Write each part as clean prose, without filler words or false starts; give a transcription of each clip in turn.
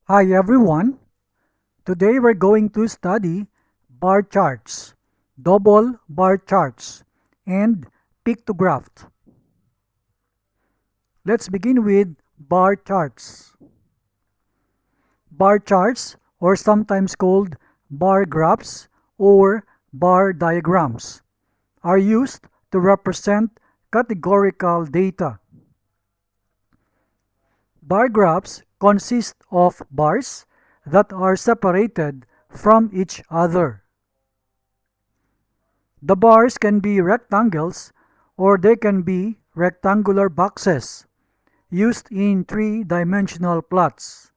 Hi everyone, today we're going to study bar charts, double bar charts, and pictograph. Let's begin with bar charts. Bar charts, or sometimes called bar graphs or bar diagrams, are used to represent categorical data. Bar graphs consist of bars that are separated from each other. The bars can be rectangles or they can be rectangular boxes used in three-dimensional plots,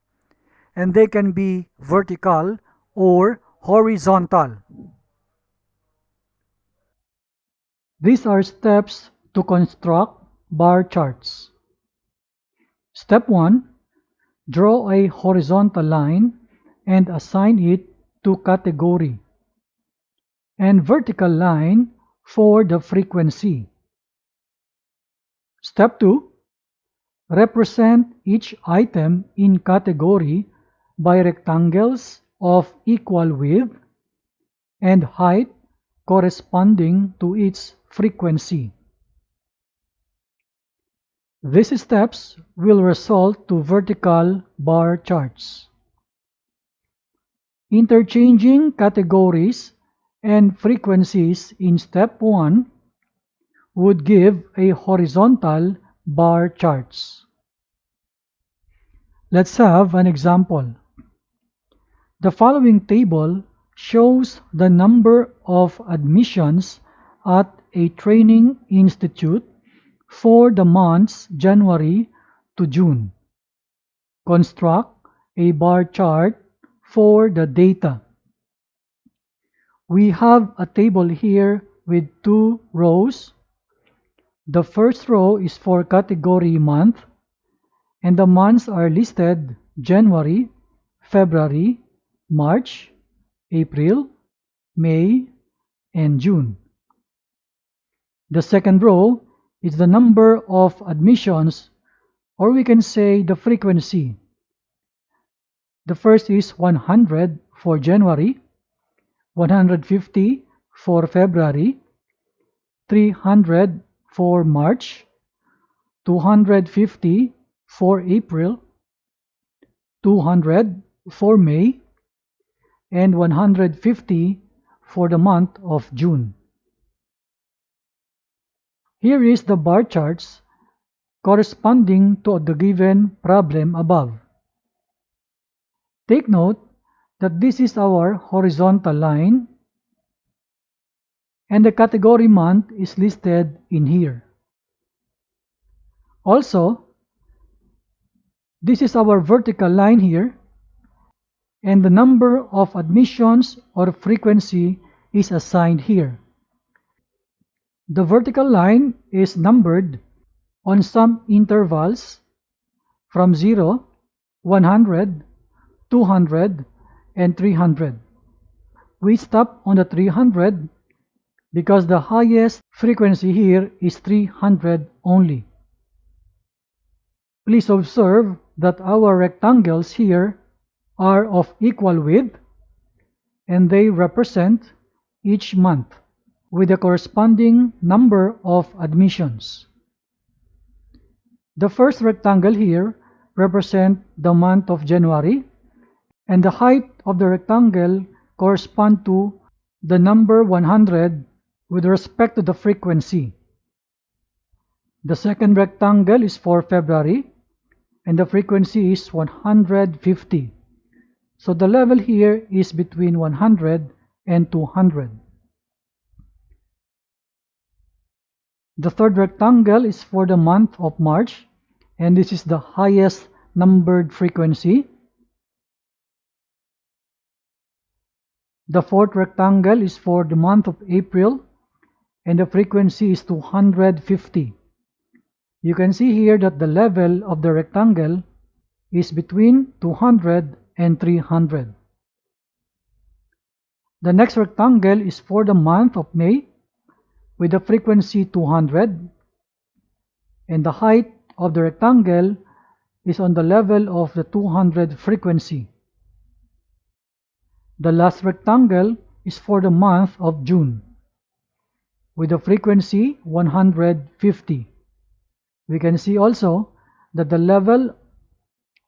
and they can be vertical or horizontal. These are steps to construct bar charts. Step 1. Draw a horizontal line and assign it to category, and vertical line for the frequency. Step 2. Represent each item in category by rectangles of equal width and height corresponding to its frequency. These steps will result to vertical bar charts. Interchanging categories and frequencies in step 1 would give a horizontal bar charts. Let's have an example. The following table shows the number of admissions at a training institute for the months January to June. Construct a bar chart for the data. We have a table here with two rows. The first row is for category month, and the months are listed January, February, March, April, May, and June. The second row is the number of admissions, or we can say the frequency. The first is 100 for January, 150 for February, 300 for March, 250 for April, 200 for May, and 150 for the month of June. Here is the bar charts corresponding to the given problem above. Take note that this is our horizontal line, and the category month is listed in here. Also, this is our vertical line here, and the number of admissions or frequency is assigned here. The vertical line is numbered on some intervals from 0, 100, 200, and 300. We stop on the 300 because the highest frequency here is 300 only. Please observe that our rectangles here are of equal width, and they represent each month with the corresponding number of admissions. The first rectangle here represents the month of January, and the height of the rectangle corresponds to the number 100 with respect to the frequency. The second rectangle is for February, and the frequency is 150. So the level here is between 100 and 200. The third rectangle is for the month of March, and this is the highest numbered frequency. The fourth rectangle is for the month of April, and the frequency is 250. You can see here that the level of the rectangle is between 200 and 300. The next rectangle is for the month of May with the frequency 200, and the height of the rectangle is on the level of the 200 frequency. The last rectangle is for the month of June, with the frequency 150. We can see also that the level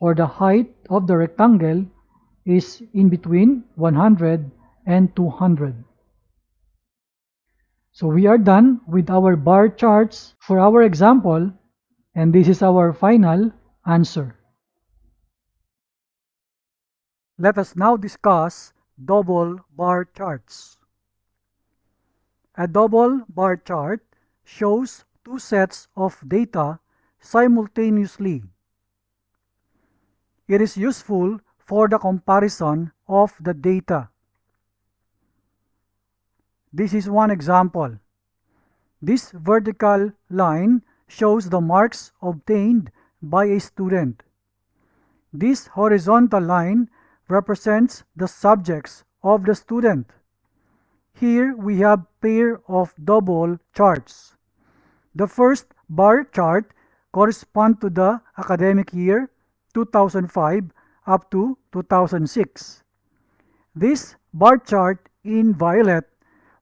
or the height of the rectangle is in between 100 and 200. So we are done with our bar charts for our example, and this is our final answer. Let us now discuss double bar charts. A double bar chart shows two sets of data simultaneously. It is useful for the comparison of the data. This is one example. This vertical line shows the marks obtained by a student. This horizontal line represents the subjects of the student. Here we have pair of double charts. The first bar chart corresponds to the academic year 2005 up to 2006. This bar chart in violet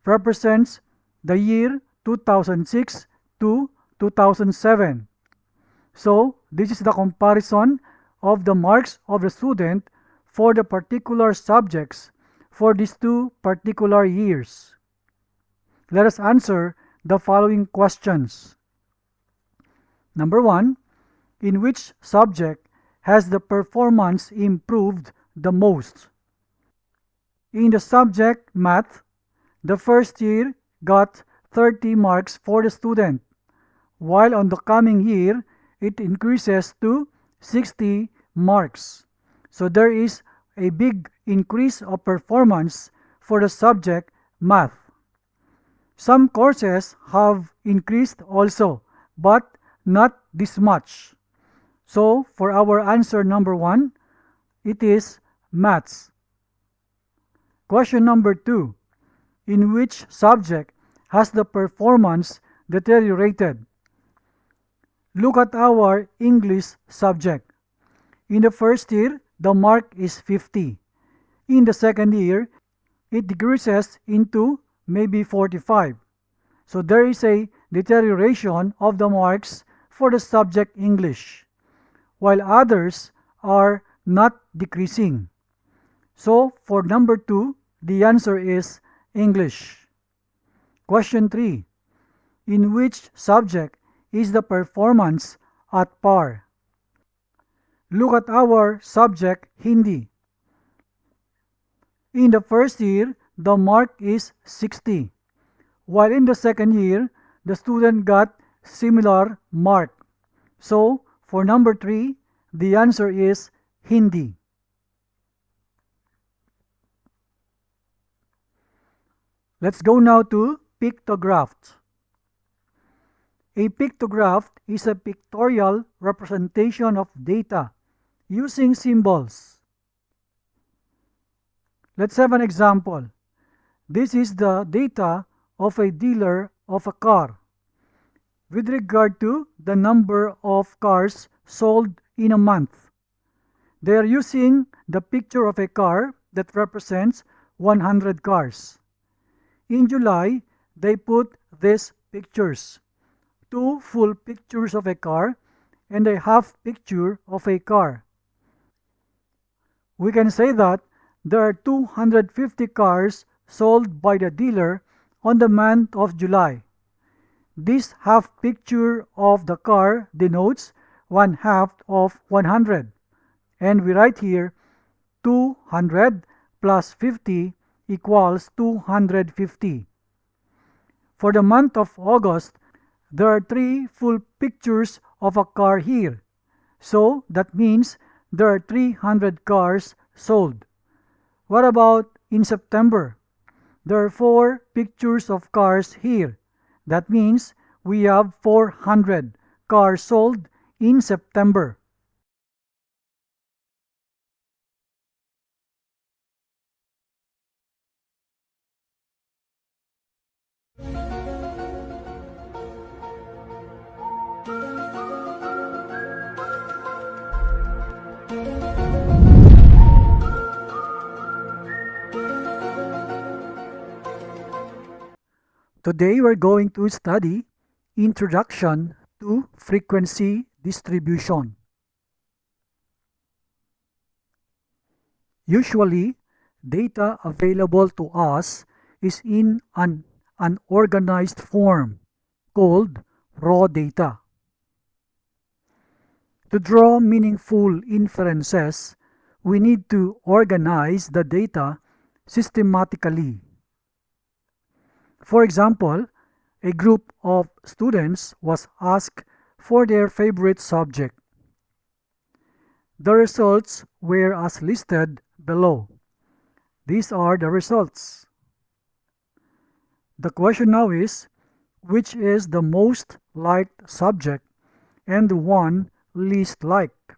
represents the year 2006 to 2007. So this is the comparison of the marks of the student for the particular subjects for these two particular years. Let us answer the following questions. Number 1, in which subject has the performance improved the most? In the subject math, the first year got 30 marks for the student, while on the coming year it increases to 60 marks. So there is a big increase of performance for the subject math. Some courses have increased also, but not this much. So for our answer number 1, it is maths. Question number 2, in which subject has the performance deteriorated? Look at our English subject. In the first year, the mark is 50. In the second year, it decreases into maybe 45. So there is a deterioration of the marks for the subject English, while others are not decreasing. So for number 2, the answer is English. Question 3, in which subject is the performance at par? Look at our subject Hindi. In the first year, the mark is 60, while in the second year, the student got similar mark. So for number 3, the answer is Hindi. Let's go now to pictograph. A pictograph is a pictorial representation of data using symbols. Let's have an example. This is the data of a dealer of a car with regard to the number of cars sold in a month. They are using the picture of a car that represents 100 cars. In July, they put these pictures: 2 full pictures of a car and a half picture of a car. We can say that there are 250 cars sold by the dealer on the month of July. This half picture of the car denotes 1/2 of 100. And we write here 200 plus 50 equals 250. For the month of August, there are 3 full pictures of a car here. So that means there are 300 cars sold. What about in September? There are 4 pictures of cars here. That means we have 400 cars sold in September. Today we're going to study Introduction to Frequency Distribution. Usually, data available to us is in an unorganized form called raw data. To draw meaningful inferences, we need to organize the data systematically. For example, a group of students was asked for their favorite subject. The results were as listed below. These are the results. The question now is, which is the most liked subject and the one least liked?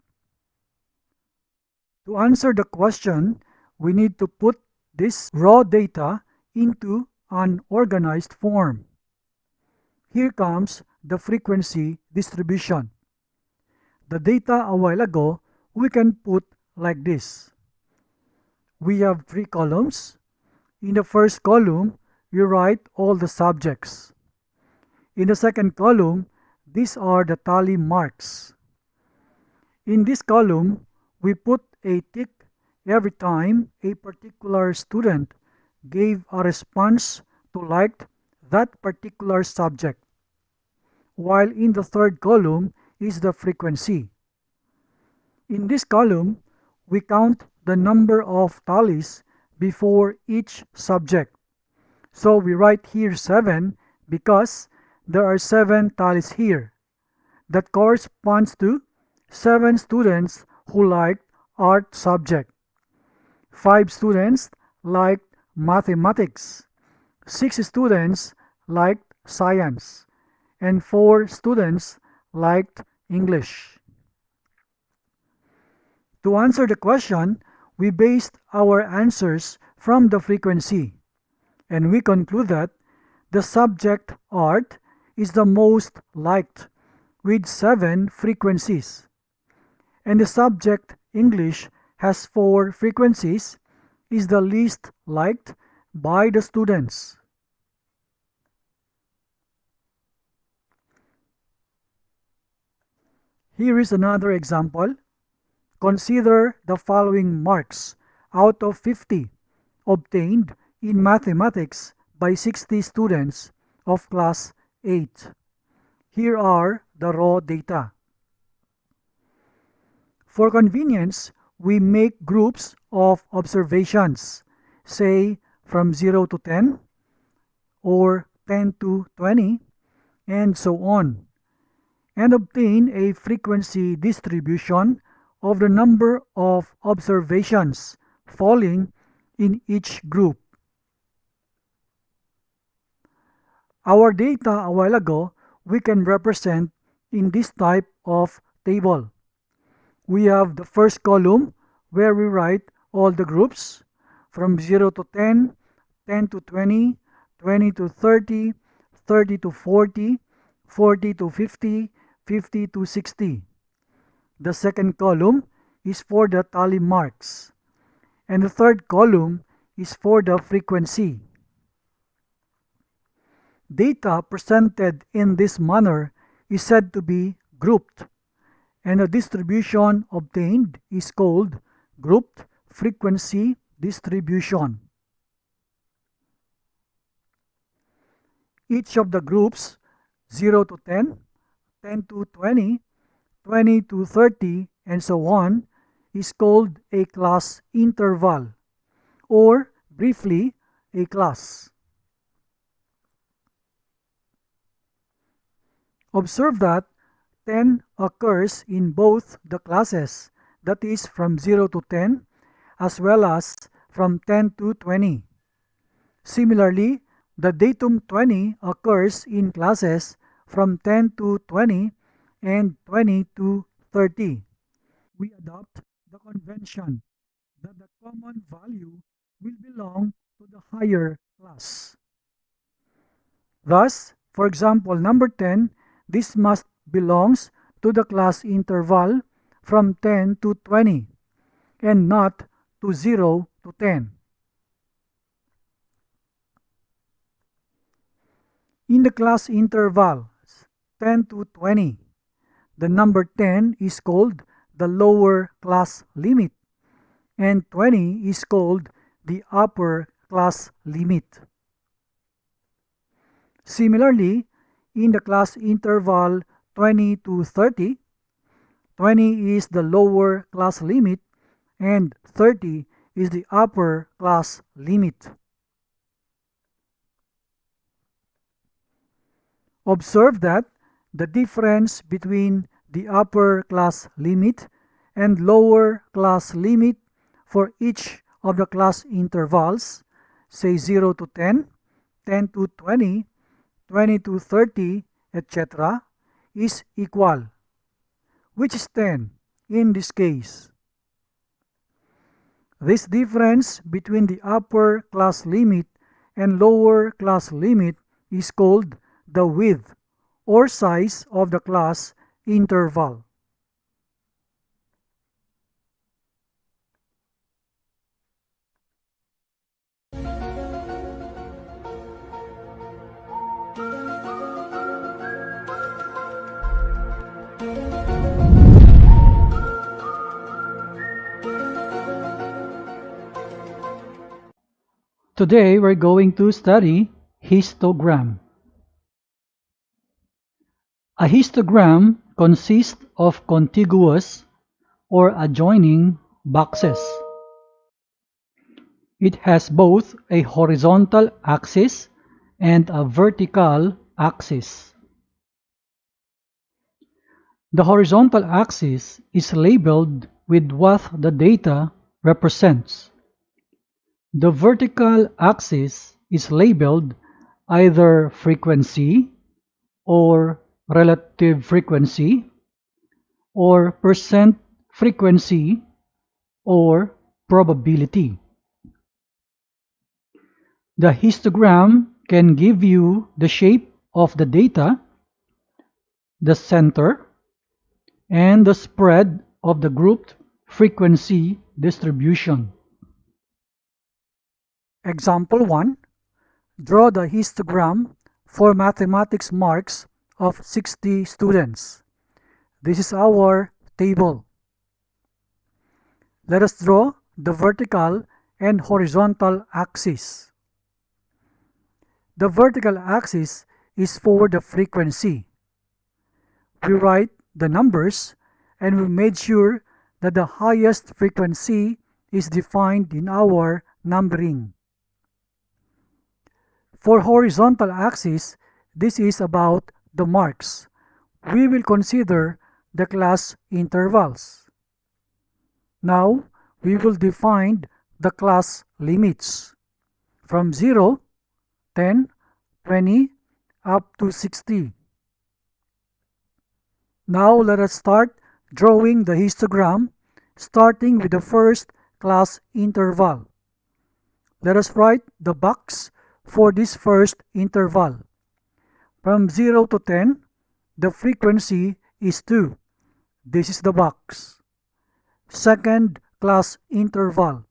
To answer the question, we need to put this raw data into an organized form. Here comes the frequency distribution. The data a while ago we can put like this. We have 3 columns. In the first column, we write all the subjects. In the second column, these are the tally marks. In this column, we put a tick every time a particular student gave a response to like that particular subject, while in the third column is the frequency. In this column, we count the number of tallies before each subject. So we write here 7 because there are 7 tallies here. That corresponds to 7 students who liked art subject. 5 students liked mathematics. 6 students liked science. And 4 students liked English. To answer the question, we based our answers from the frequency, and we conclude that the subject art is the most liked with 7 frequencies, and the subject English has 4 frequencies, is the least liked by the students. Here is another example. Consider the following marks out of 50 obtained in mathematics by 60 students of class 8. Here are the raw data. For convenience, we make groups of observations, say from 0 to 10 or 10 to 20 and so on, and obtain a frequency distribution of the number of observations falling in each group. Our data a while ago we can represent in this type of table. We have the first column where we write all the groups from 0 to 10, 10 to 20, 20 to 30, 30 to 40, 40 to 50, 50 to 60. The second column is for the tally marks, and the third column is for the frequency. Data presented in this manner is said to be grouped, and the distribution obtained is called grouped frequency distribution. Each of the groups 0 to 10, 10 to 20, 20 to 30, and so on, is called a class interval, or briefly, a class. Observe that 10 occurs in both the classes, that is from 0 to 10, as well as from 10 to 20. Similarly, the datum 20 occurs in classes from 10 to 20 and 20 to 30. We adopt the convention that the common value will belong to the higher class. Thus, for example, number 10, this must belongs to the class interval from 10 to 20 and not to 0 to 10. In the class intervals 10 to 20, the number 10 is called the lower class limit and 20 is called the upper class limit. Similarly, in the class interval 20 to 30, 20 is the lower class limit and 30 is the upper class limit. Observe that the difference between the upper class limit and lower class limit for each of the class intervals, say 0 to 10, 10 to 20, 20 to 30, etc., is equal. Which is 10 in this case? This difference between the upper class limit and lower class limit is called the width or size of the class interval. Today we're going to study histogram. A histogram consists of contiguous or adjoining boxes. It has both a horizontal axis and a vertical axis. The horizontal axis is labeled with what the data represents. The vertical axis is labeled either frequency or relative frequency or percent frequency or probability. The histogram can give you the shape of the data, the center, and the spread of the grouped frequency distribution. Example 1. Draw the histogram for mathematics marks of 60 students. This is our table. Let us draw the vertical and horizontal axis. The vertical axis is for the frequency. We write the numbers and we made sure that the highest frequency is defined in our numbering. For horizontal axis, this is about the marks. We will consider the class intervals. Now, we will define the class limits from 0, 10, 20, up to 60. Now, let us start drawing the histogram, starting with the first class interval. Let us write the box for this first interval. From 0 to 10, the frequency is 2. This is the box. Second class interval.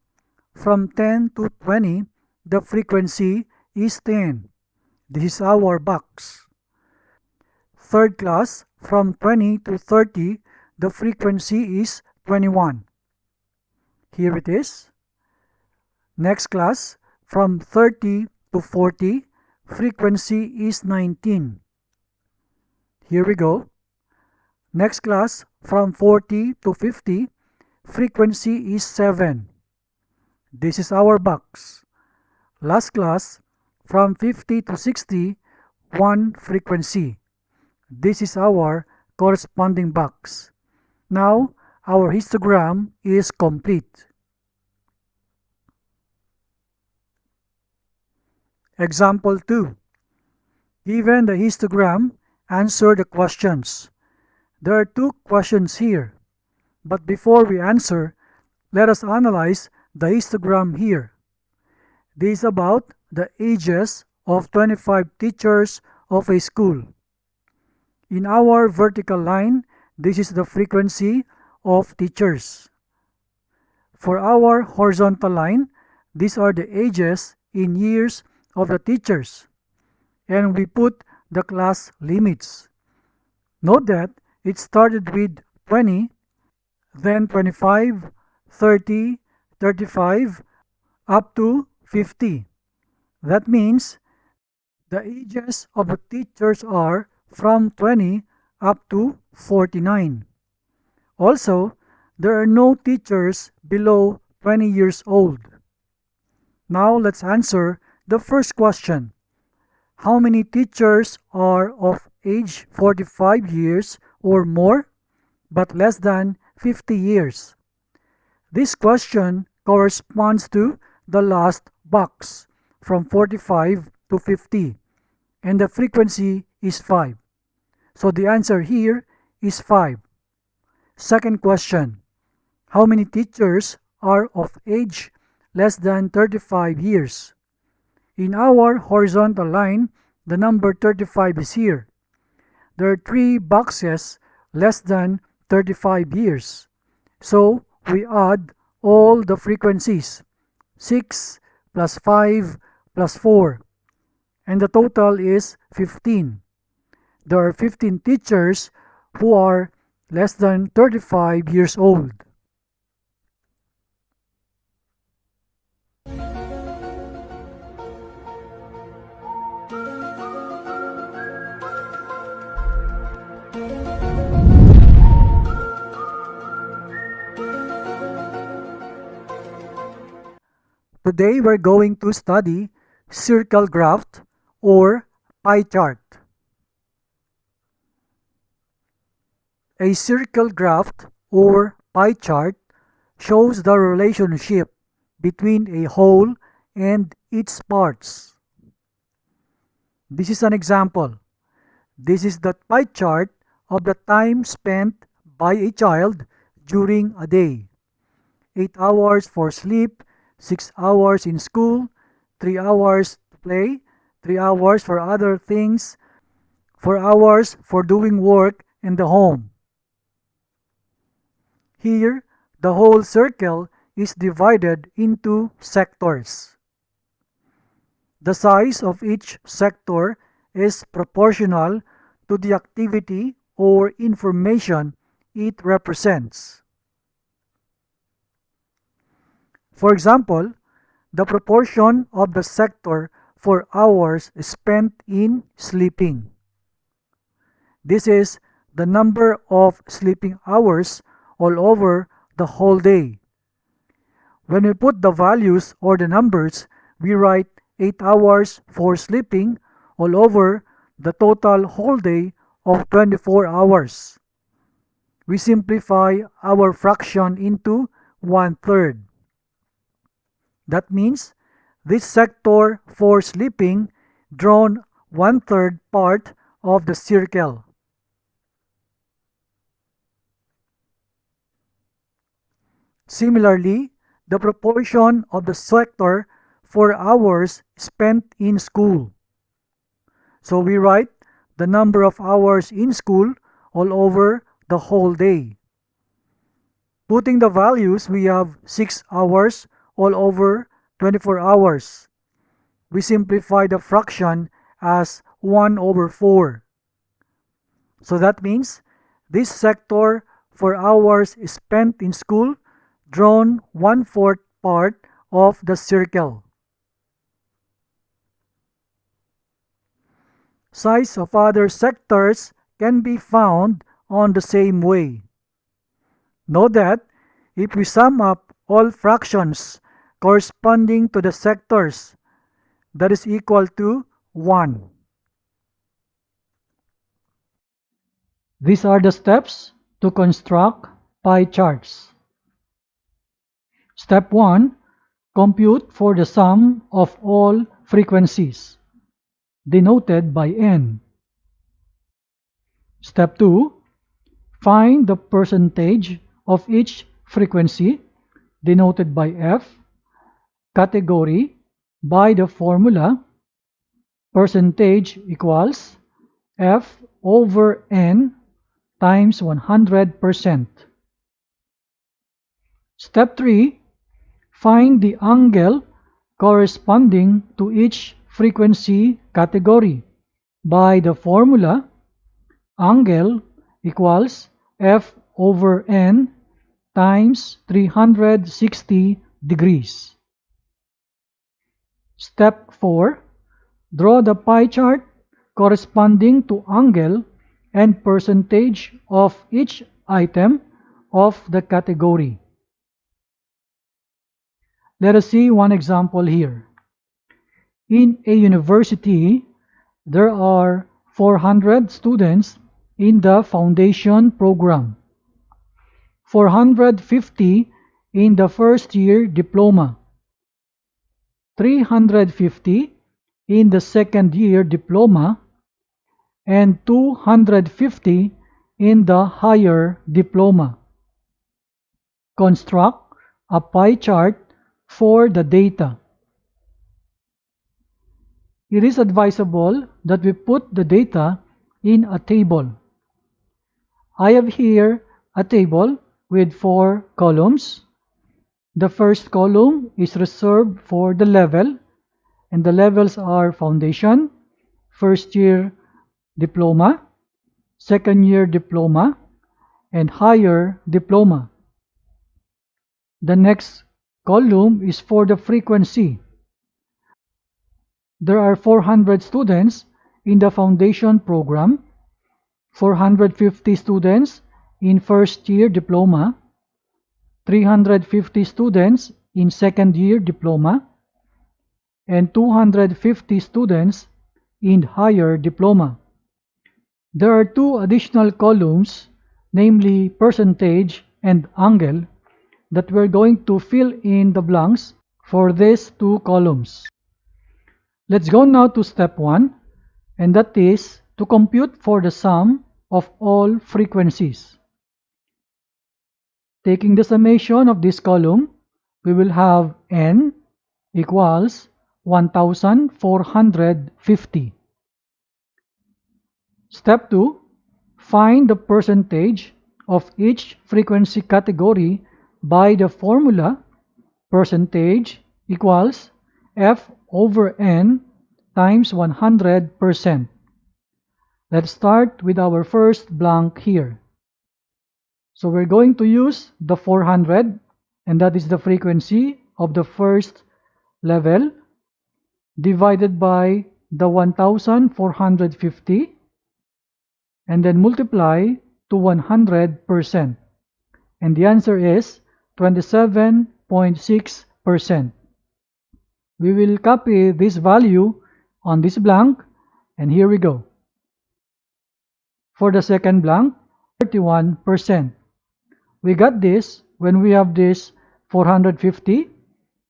From 10 to 20, the frequency is 10. This is our box. Third class, from 20 to 30, the frequency is 21. Here it is. Next class, from 30 to 40, frequency is 19. Here we go. Next class, from 40 to 50, frequency is 7. This is our box. Last class, from 50 to 60, 1 frequency. This is our corresponding box. Now, our histogram is complete. Example 2. Given the histogram, answer the questions. There are 2 questions here. But before we answer, let us analyze the histogram here. This is about the ages of 25 teachers of a school. In our vertical line, this is the frequency of teachers. For our horizontal line, these are the ages in years of the teachers. And we put the class limits. Note that it started with 20, then 25, 30, 35, up to 50. That means the ages of the teachers are from 20 up to 49. Also, there are no teachers below 20 years old. Now let's answer the first question. How many teachers are of age 45 years or more, but less than 50 years? This question corresponds to the last box, from 45 to 50, and the frequency is 5. So the answer here is 5. Second question. How many teachers are of age less than 35 years? In our horizontal line, the number 35 is here. There are 3 boxes less than 35 years. So we add all the frequencies, 6 plus 5 plus 4, and the total is 15. There are 15 teachers who are less than 35 years old. Today we're going to study circle graph or pie chart. A circle graph or pie chart shows the relationship between a whole and its parts. This is an example. This is the pie chart of the time spent by a child during a day. 8 hours for sleep, 6 hours in school, 3 hours to play, 3 hours for other things, 4 hours for doing work in the home. Here, the whole circle is divided into sectors. The size of each sector is proportional to the activity or information it represents. For example, the proportion of the sector for hours spent in sleeping. This is the number of sleeping hours all over the whole day. When we put the values or the numbers, we write 8 hours for sleeping all over the total whole day of 24 hours. We simplify our fraction into 1/3. That means this sector for sleeping drawn 1/3 part of the circle. Similarly, the proportion of the sector for hours spent in school. So we write the number of hours in school all over the whole day. Putting the values, we have 6 hours all over 24 hours. We simplify the fraction as 1/4. So that means this sector for hours spent in school drawn 1/4 part of the circle. Size of other sectors can be found on the same way. Note that if we sum up all fractions corresponding to the sectors, that is equal to 1. These are the steps to construct pie charts. Step 1. Compute for the sum of all frequencies, denoted by N. Step 2. Find the percentage of each frequency, denoted by F, category by the formula percentage equals F over N times 100%. Step 3. Find the angle corresponding to each frequency category, by the formula angle equals F over N times 360 degrees. Step 4. Draw the pie chart corresponding to angle and percentage of each item of the category. Let us see one example here. In a university, there are 400 students in the foundation program, 450 in the first year diploma, 350 in the second year diploma, and 250 in the higher diploma. Construct a pie chart for the data. It is advisable that we put the data in a table. I have here a table with 4 columns. The first column is reserved for the level, and the levels are foundation, first year diploma, second year diploma, and higher diploma. The next column is for the frequency. There are 400 students in the foundation program, 450 students in first year diploma, 350 students in second year diploma, and 250 students in higher diploma. There are 2 additional columns, namely percentage and angle, that we're going to fill in the blanks for these 2 columns. Let's go now to step 1, and that is to compute for the sum of all frequencies. Taking the summation of this column, we will have N equals 1450. Step 2, find the percentage of each frequency category by the formula percentage equals F over N times 100%. Let's start with our first blank here. So we're going to use the 400, and that is the frequency of the first level, divided by the 1450, and then multiply to 100%. And the answer is 27.6%. We will copy this value on this blank, and here we go. For the second blank, 31%. We got this when we have this 450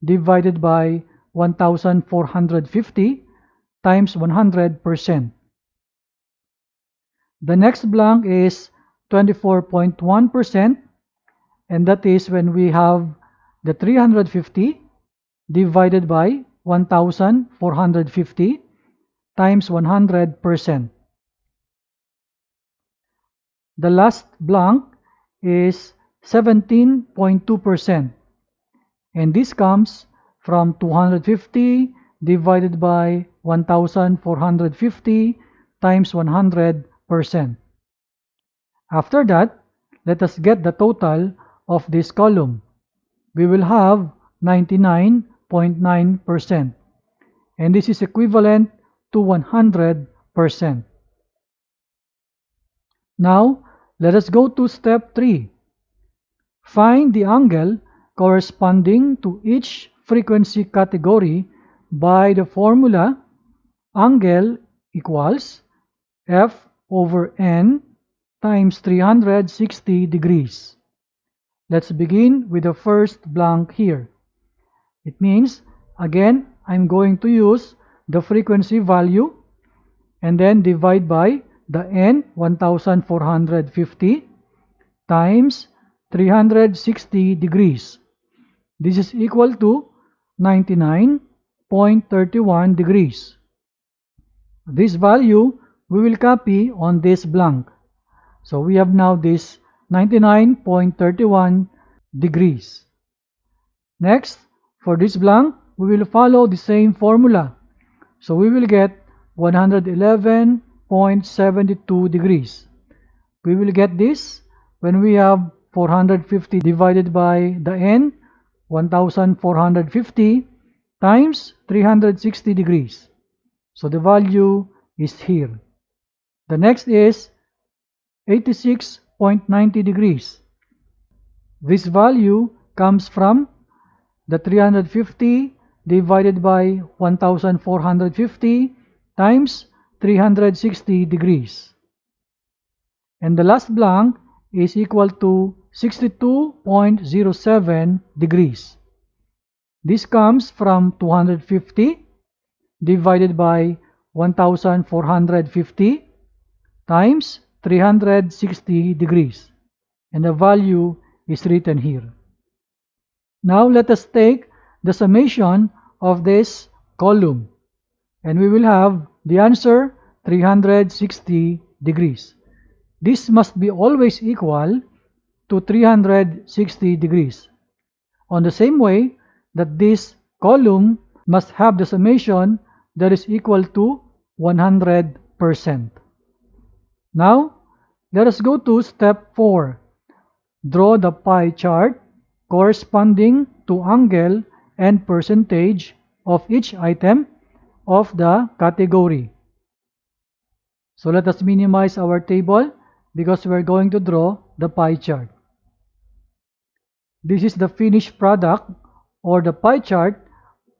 divided by 1450 times 100%. The next blank is 24.1%, and that is when we have the 350 divided by 1450 times 100%. The last blank is 17.2%, and this comes from 250 divided by 1450 times 100%. After that, let us get the total of this column. We will have 99.9%, and this is equivalent to 100%. Now, let us go to step 3. Find the angle corresponding to each frequency category by the formula angle equals F over N times 360 degrees. Let's begin with the first blank here. It means, again, I'm going to use the frequency value and then divide by the N 1450 times 360 degrees. This is equal to 99.31 degrees. This value we will copy on this blank. So we have now this 99.31 degrees. Next, for this blank, we will follow the same formula. So we will get 111.72 degrees. We will get this when we have 450 divided by the n, 1450 times 360 degrees. So the value is here. The next is 86.90 degrees. This value comes from the 350 divided by 1450 times 360 degrees. And the last blank is equal to 62.07 degrees. This comes from 250 divided by 1450 times 360 degrees. And the value is written here. Now let us take the summation of this column. And we will have the answer 360 degrees. This must be always equal to 360 degrees. On the same way that this column must have the summation that is equal to 100%. Now, let us go to step 4. Draw the pie chart corresponding to angle and percentage of each item of the category. So let us minimize our table because we are going to draw the pie chart. This is the finished product or the pie chart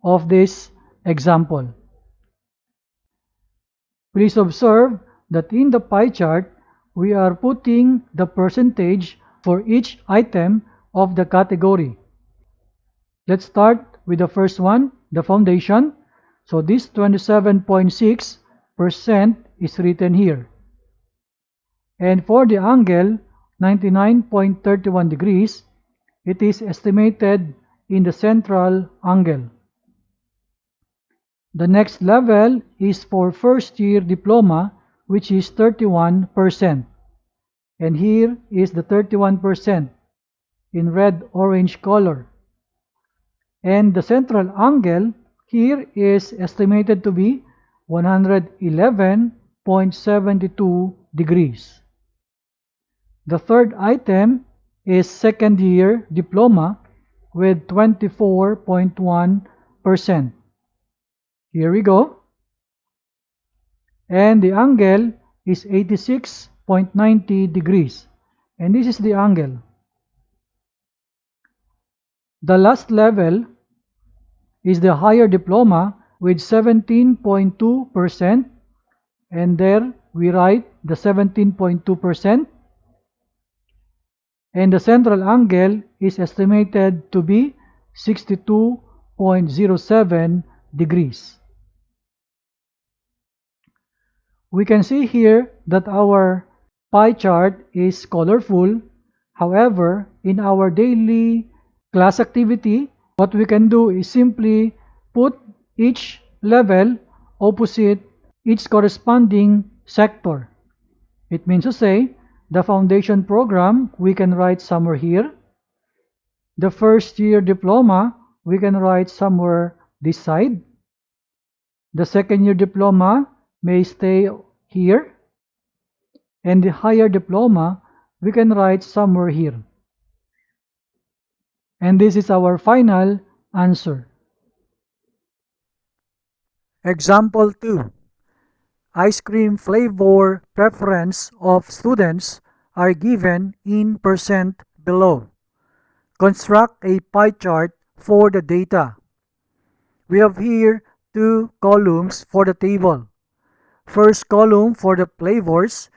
of this example. Please observe that in the pie chart, we are putting the percentage for each item of the category. Let's start with the first one, the foundation. So this 27.6% is written here. And for the angle, 99.31 degrees, it is estimated in the central angle. The next level is for first year diploma, which is 31%. And here is the 31% in red-orange color. And the central angle here is estimated to be 111.72 degrees. The third item is second year diploma with 24.1%. Here we go. And the angle is 86.90 degrees. And this is the angle. The last level is the higher diploma with 17.2%. And there we write the 17.2%. And the central angle is estimated to be 62.07 degrees. We can see here that our pie chart is colorful. However, in our daily class activity, what we can do is simply put each level opposite each corresponding sector. It means to say, the foundation program, we can write somewhere here. The first year diploma, we can write somewhere this side. The second year diploma may stay here. And the higher diploma, we can write somewhere here. And this is our final answer. Example 2. Ice cream flavor preference of students are given in percent below. Construct a pie chart for the data. We have here two columns for the table. First column for the flavors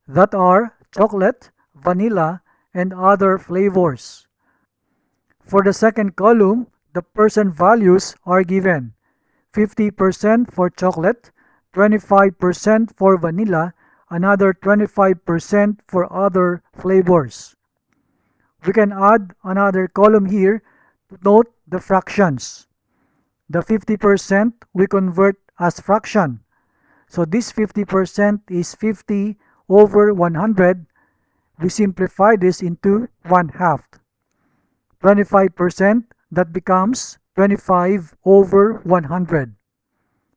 that are chocolate, vanilla, and other flavors. For the second column, the percent values are given. 50% for chocolate, 25% for vanilla, another 25% for other flavors. We can add another column here to note the fractions. The 50% we convert as fraction. So this 50% is 50 over 100. We simplify this into 1/2. 25%, that becomes 25 over 100.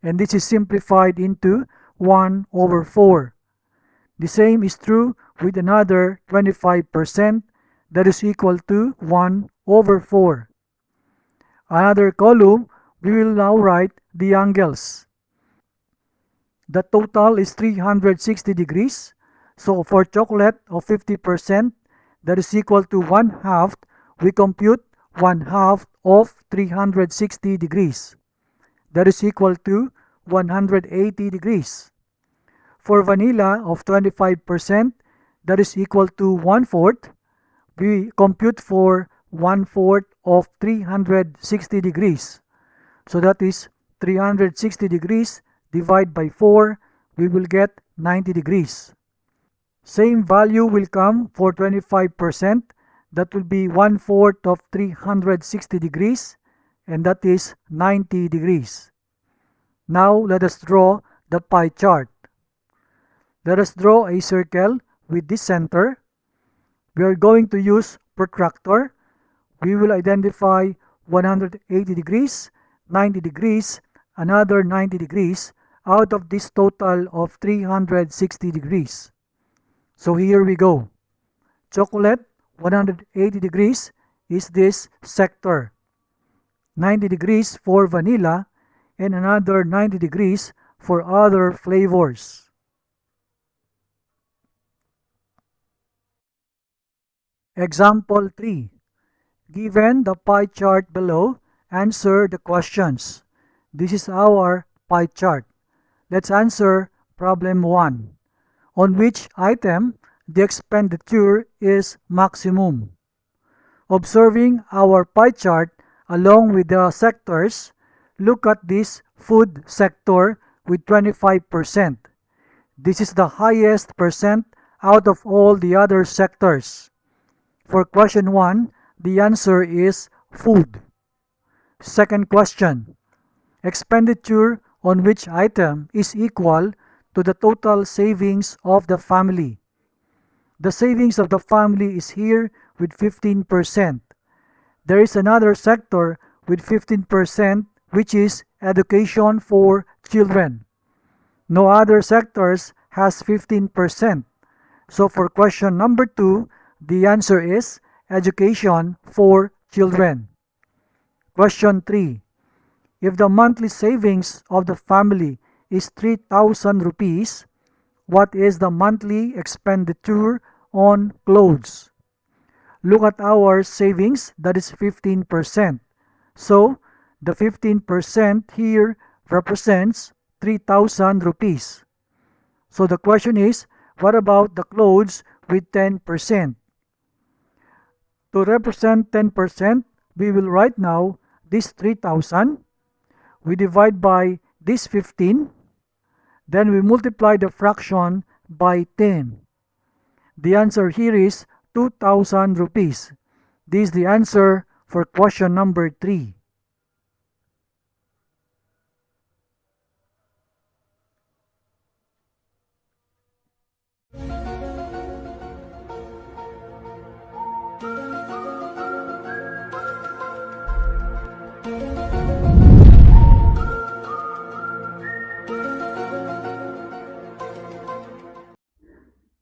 and this is simplified into 1 over 4. The same is true with another 25% that is equal to 1 over 4. Another column, we will now write the angles. The total is 360 degrees. So for chocolate of 50%, that is equal to 1/2, we compute 1/2 of 360 degrees. That is equal to 180 degrees. For vanilla of 25%, that is equal to 1/4. We compute for 1/4 of 360 degrees. So that is 360 degrees divided by 4, we will get 90 degrees. Same value will come for 25. That will be 1/4 of 360 degrees, and that is 90 degrees. Now let us draw the pie chart. Let us draw a circle with this center. We are going to use protractor. We will identify 180 degrees, 90 degrees, another 90 degrees out of this total of 360 degrees. So here we go. Chocolate, 180 degrees is this sector. 90 degrees for vanilla and another 90 degrees for other flavors. Example 3. Given the pie chart below, answer the questions. This is our pie chart. Let's answer problem 1. On which item the expenditure is maximum? Observing our pie chart along with the sectors, look at this food sector with 25%. This is the highest percent out of all the other sectors. For question 1, the answer is food. Second question, expenditure on which item is equal to the total savings of the family? The savings of the family is here with 15%. There is another sector with 15%, which is education for children. No other sectors has 15%. So for question number 2, the answer is education for children. Question 3. If the monthly savings of the family is 3,000 rupees, what is the monthly expenditure on clothes? Look at our savings, that is 15%. So the 15% here represents 3,000 rupees. So the question is, what about the clothes with 10%? To represent 10%, we will write now this 3,000. We divide by this 15. Then we multiply the fraction by 10. The answer here is 2,000 rupees. This is the answer for question number 3.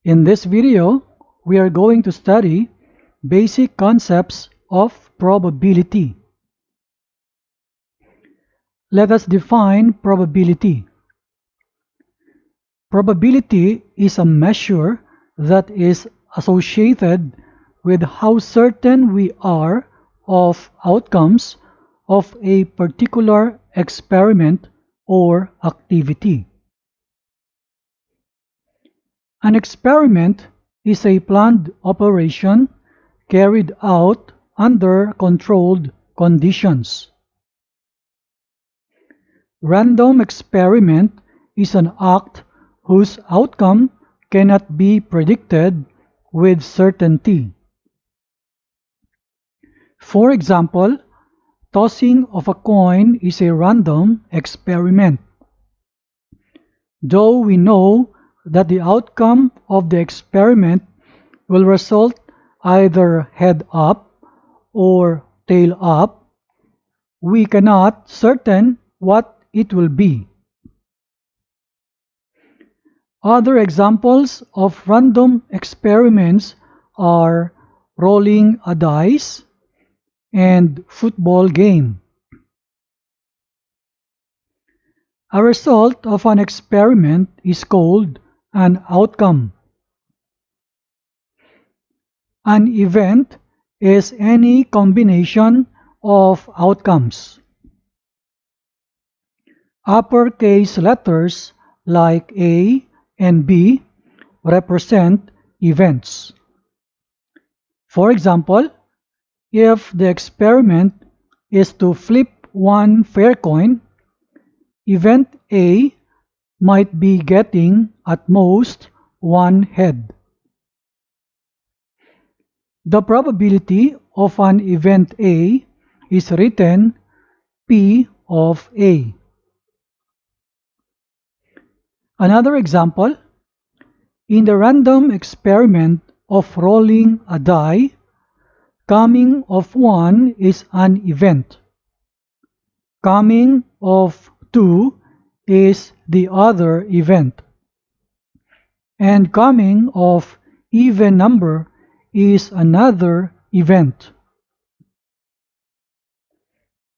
In this video, we are going to study basic concepts of probability. Let us define probability. Probability is a measure that is associated with how certain we are of outcomes of a particular experiment or activity. An experiment is a planned operation carried out under controlled conditions. Random experiment is an act whose outcome cannot be predicted with certainty. For example, tossing of a coin is a random experiment. Though we know that the outcome of the experiment will result either head up or tail up, we cannot certain what it will be. Other examples of random experiments are rolling a dice and football game. A result of an experiment is called an outcome. An event is any combination of outcomes. Uppercase letters like A and B represent events. For example, if the experiment is to flip one fair coin, event A might be getting at most one head. The probability of an event A is written P of A. Another example, in the random experiment of rolling a die, coming of one is an event. Coming of two is the other event. And coming of even number is another event.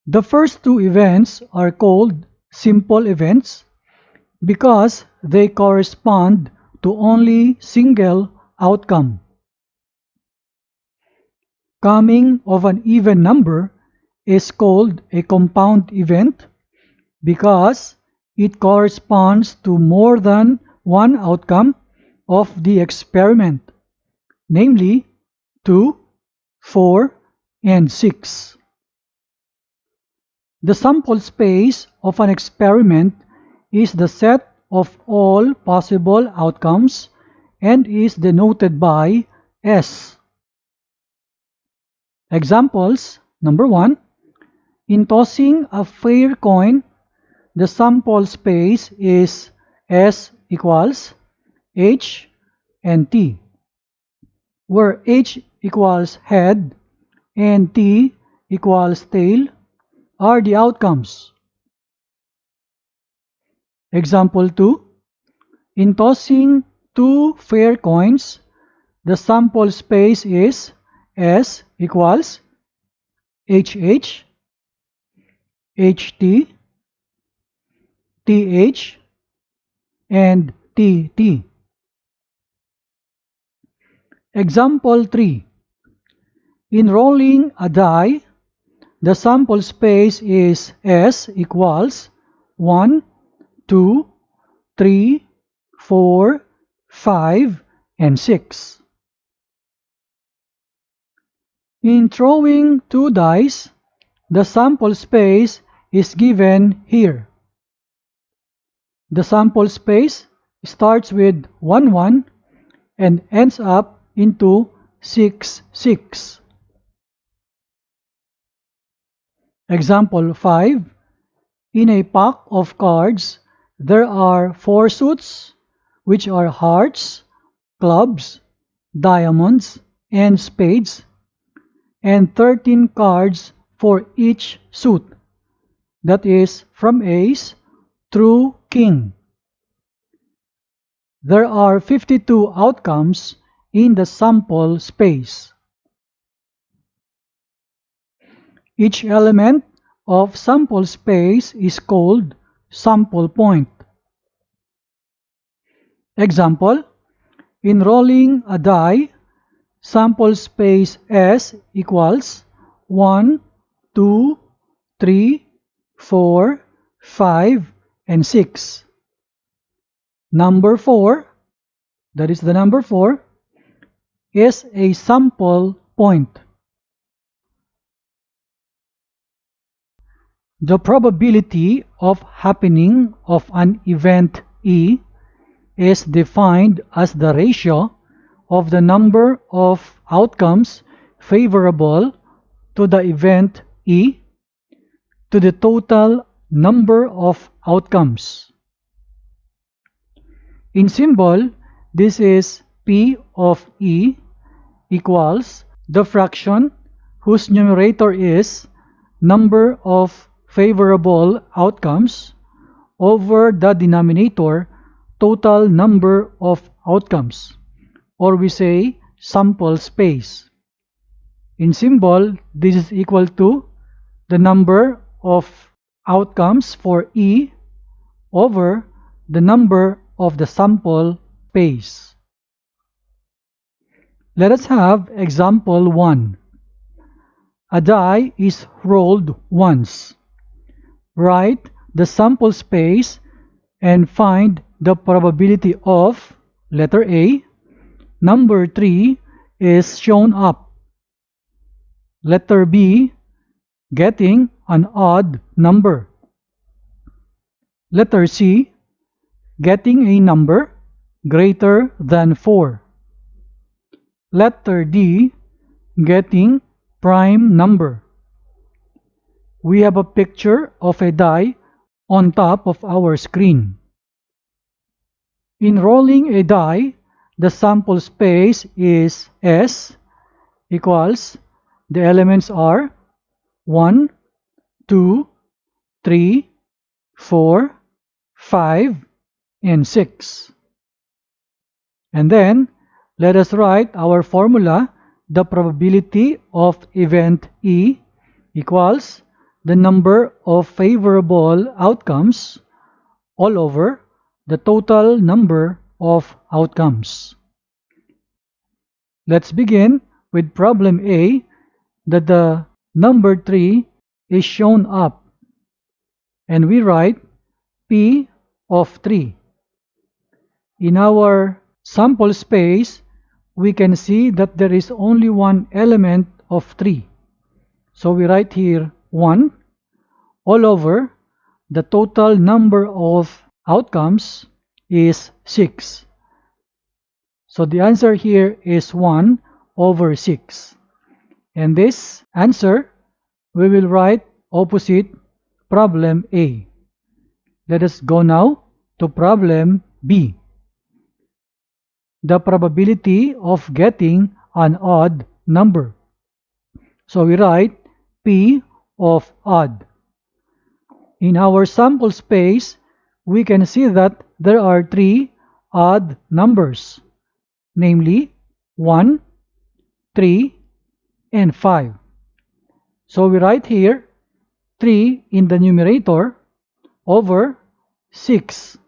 The first two events are called simple events because they correspond to only single outcome. Coming of an even number is called a compound event because it corresponds to more than one outcome of the experiment, namely 2, 4, and 6. The sample space of an experiment is the set of all possible outcomes and is denoted by S. Examples: number 1. In tossing a fair coin, the sample space is S equals H and T, where H equals head and T equals tail are the outcomes. Example 2. In tossing two fair coins, the sample space is S equals HH, HT, TH, and TT. Example 3. In rolling a die, the sample space is S equals 1, 2, 3, 4, 5, and 6. In throwing two dice, the sample space is given here. The sample space starts with 1, 1 and ends up into 6, 6. Example 5. In a pack of cards, there are 4 suits, which are hearts, clubs, diamonds, and spades, and 13 cards for each suit, that is, from ace through king. There are 52 outcomes in the sample space. Each element of sample space is called sample point. Example: in rolling a die, sample space S equals 1, 2, 3, 4, 5, and 6. Number 4, that is the number 4, is a sample point. The probability of happening of an event E is defined as the ratio of the number of outcomes favorable to the event E to the total number of outcomes. In symbol, this is P of E equals the fraction whose numerator is number of favorable outcomes over the denominator total number of outcomes, or we say sample space. In symbol, this is equal to the number of outcomes for E over the number of the sample space. Let us have example 1. A die is rolled once. Write the sample space and find the probability of letter A. Number 3 is shown up. Letter B, getting an odd number. Letter C, getting a number greater than 4. Letter D, getting prime number. We have a picture of a die on top of our screen. In rolling a die, the sample space is S equals, the elements are 1, 2, 3, 4, 5, and 6. And then, let us write our formula. The probability of event E equals the number of favorable outcomes all over the total number of outcomes. Let's begin with problem A, that the number 3 is shown up, and we write P of 3. In our sample space, we can see that there is only one element of 3. So we write here 1 all over the total number of outcomes is 6. So the answer here is 1 over 6. And this answer we will write opposite problem A. Let us go now to problem B. The probability of getting an odd number. So we write P of odd. In our sample space, we can see that there are 3 odd numbers, namely 1, 3, and 5. So we write here 3 in the numerator over 6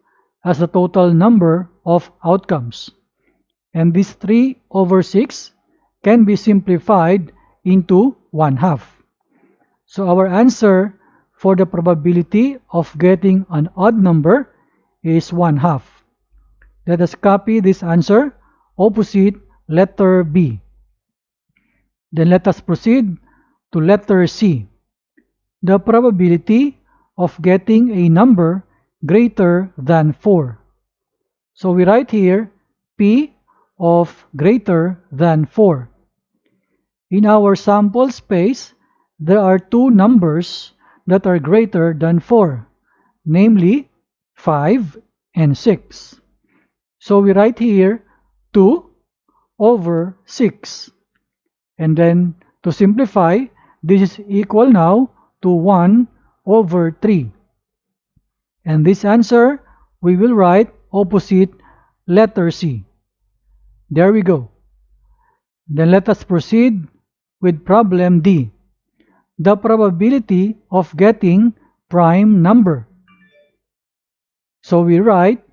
as the total number of outcomes. And this 3 over 6 can be simplified into 1/2. So our answer for the probability of getting an odd number is 1/2. Let us copy this answer opposite letter B. Then let us proceed to letter C. The probability of getting a number greater than 4. So we write here P of greater than 4. In our sample space, there are 2 numbers that are greater than 4, namely 5 and 6. So we write here 2 over 6. And then to simplify, this is equal now to 1 over 3. And this answer we will write opposite letter C. There we go. Then let us proceed with problem D. The probability of getting prime number. So we write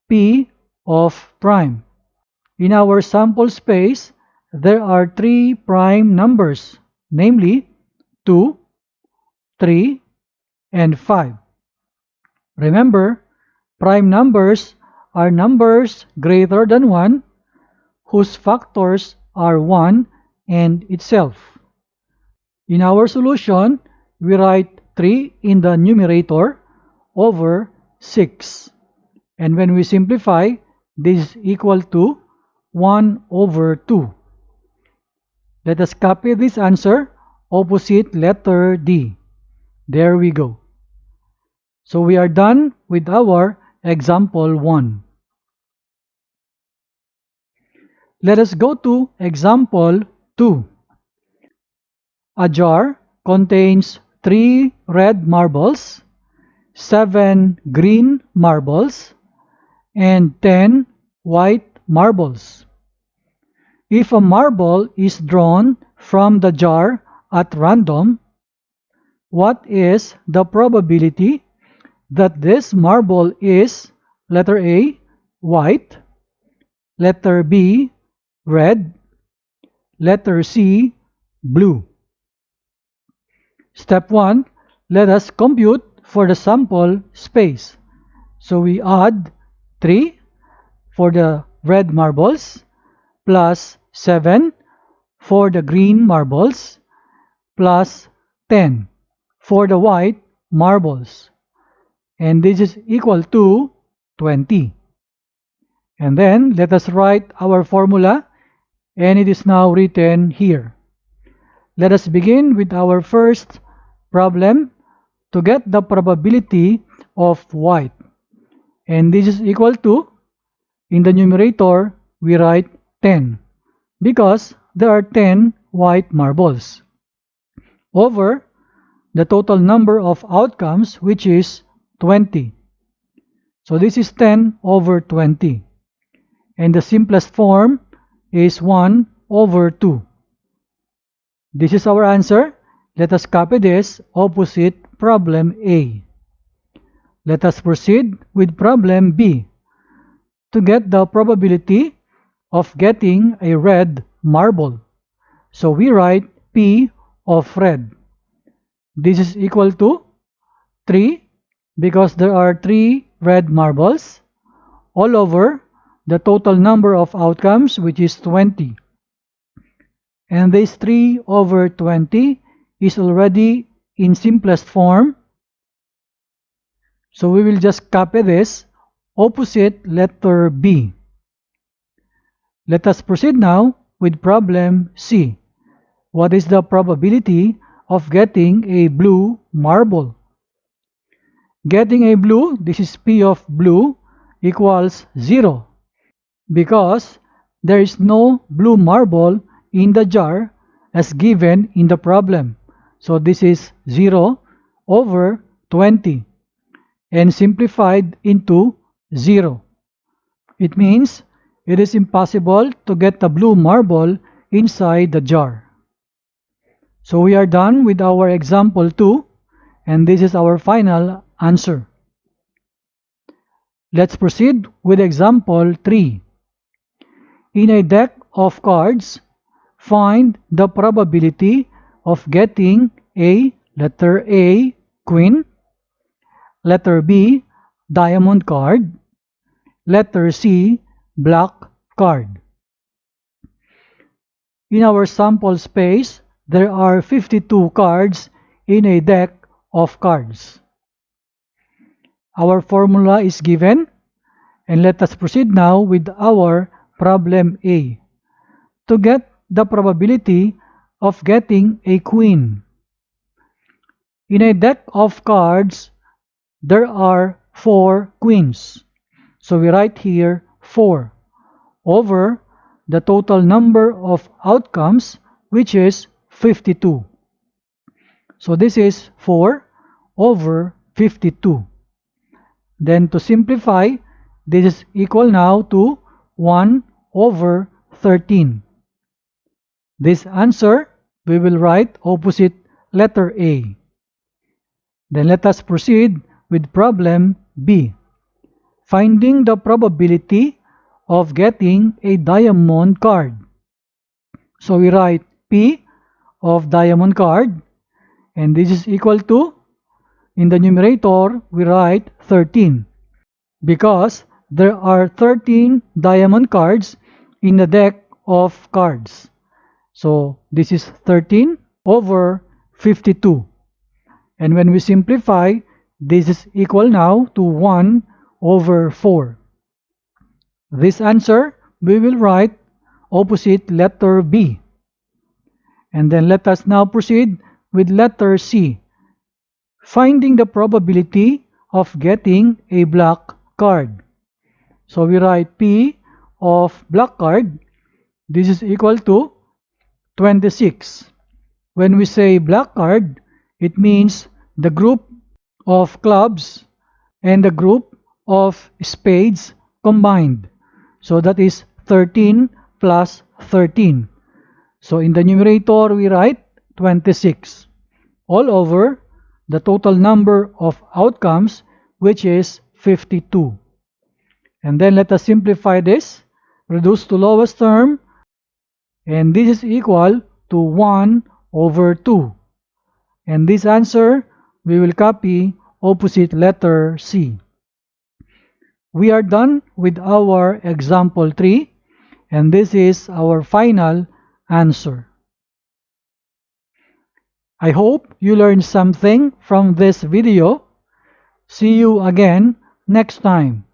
P of prime. In our sample space, there are 3 prime numbers, namely 2, 3, and 5. Remember, prime numbers are numbers greater than 1 whose factors are 1 and itself. In our solution, we write 3 in the numerator over 6. And when we simplify, this is equal to 1 over 2. Let us copy this answer opposite letter D. There we go. So we are done with our example 1. Let us go to example 2. A jar contains 3 red marbles, 7 green marbles, and 10 white marbles. If a marble is drawn from the jar at random, what is the probability that this marble is letter A, white, letter B, red, letter C, blue? Step 1, let us compute for the sample space. So we add 3 for the red marbles plus 7 for the green marbles plus 10 for the white marbles. And this is equal to 20. And then let us write our formula, and it is now written here. Let us begin with our first problem to get the probability of white. And this is equal to, in the numerator, we write 10 because there are 10 white marbles over the total number of outcomes, which is 20. So this is 10 over 20. And the simplest form is 1 over 2. This is our answer. Let us copy this opposite problem A. Let us proceed with problem B. To get the probability of getting a red marble, so we write P of red. This is equal to 3 because there are 3 red marbles all over the total number of outcomes, which is 20. And this 3 over 20 is already in simplest form. So we will just copy this opposite letter B. Let us proceed now with problem C. What is the probability of getting a blue marble? Getting a blue, this is P of blue, equals 0 because there is no blue marble in the jar as given in the problem. So this is 0 over 20 and simplified into 0. It means it is impossible to get the blue marble inside the jar. So we are done with our example 2, and this is our final answer. Let's proceed with example 3. In a deck of cards, find the probability of getting a letter A, queen, letter B, diamond card, letter C, black card. In our sample space, there are 52 cards in a deck of cards. Our formula is given, and let us proceed now with our problem A. To get the probability of getting a queen. In a deck of cards, there are 4 queens. So we write here 4 over the total number of outcomes, which is 52. So this is 4 over 52. Then to simplify, this is equal now to 1 over 13. This answer we will write opposite letter A. Then let us proceed with problem B. Finding the probability of getting a diamond card. So we write P of diamond card, and this is equal to, in the numerator, we write 13 because there are 13 diamond cards in the deck of cards. So this is 13 over 52. And when we simplify, this is equal now to 1 over 4. This answer we will write opposite letter B. And then let us now proceed with letter C. Finding the probability of getting a black card. So we write P of black card. This is equal to 26. When we say black card, it means the group of clubs and the group of spades combined. So that is 13 plus 13. So in the numerator, we write 26 all over the total number of outcomes, which is 52. And then let us simplify this, reduce to lowest term, and this is equal to 1 over 2. And this answer, we will copy opposite letter C. We are done with our example 3, and this is our final answer. I hope you learned something from this video. See you again next time.